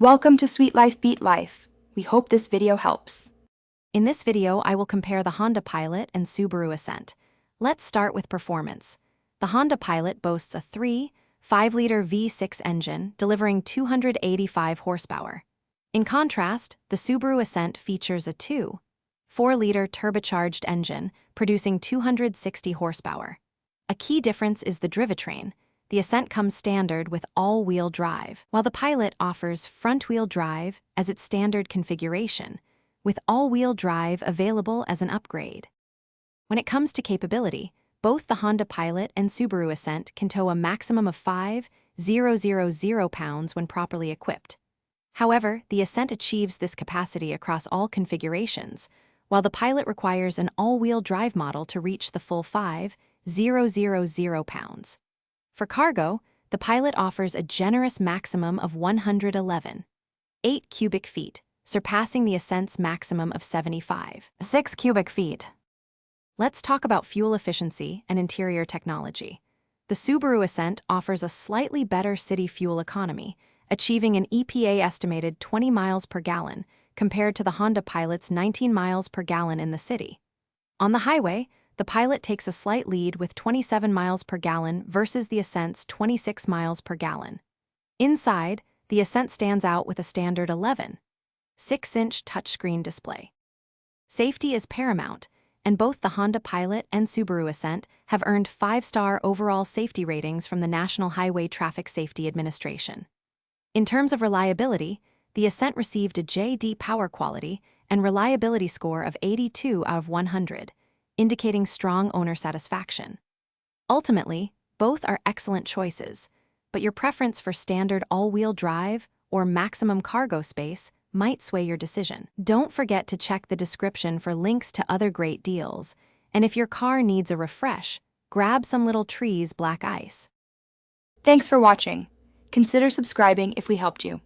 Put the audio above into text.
Welcome to Sweet Life Beat Life. We hope this video helps. In this video, I will compare the Honda Pilot and Subaru Ascent. Let's start with performance. The Honda Pilot boasts a 3.5-liter V6 engine, delivering 285 horsepower. In contrast, the Subaru Ascent features a 2.4-liter turbocharged engine, producing 260 horsepower. A key difference is the drivetrain. The Ascent comes standard with all-wheel drive, while the Pilot offers front-wheel drive as its standard configuration, with all-wheel drive available as an upgrade. When it comes to capability, both the Honda Pilot and Subaru Ascent can tow a maximum of 5,000 pounds when properly equipped. However, the Ascent achieves this capacity across all configurations, while the Pilot requires an all-wheel drive model to reach the full 5,000 pounds. For cargo, the Pilot offers a generous maximum of 111.8 cubic feet, surpassing the Ascent's maximum of 75.6 cubic feet. Let's talk about fuel efficiency and interior technology. The Subaru Ascent offers a slightly better city fuel economy, achieving an EPA-estimated 20 miles per gallon compared to the Honda Pilot's 19 miles per gallon in the city. On the highway, the Pilot takes a slight lead with 27 miles per gallon versus the Ascent's 26 miles per gallon. Inside, the Ascent stands out with a standard 11.6-inch touchscreen display. Safety is paramount, and both the Honda Pilot and Subaru Ascent have earned 5-star overall safety ratings from the National Highway Traffic Safety Administration. In terms of reliability, the Ascent received a J.D. Power Quality and Reliability score of 82 out of 100, indicating strong owner satisfaction. Ultimately, both are excellent choices, but your preference for standard all-wheel drive or maximum cargo space might sway your decision. Don't forget to check the description for links to other great deals, and if your car needs a refresh, grab some Little Trees black ice. Thanks for watching. Consider subscribing if we helped you.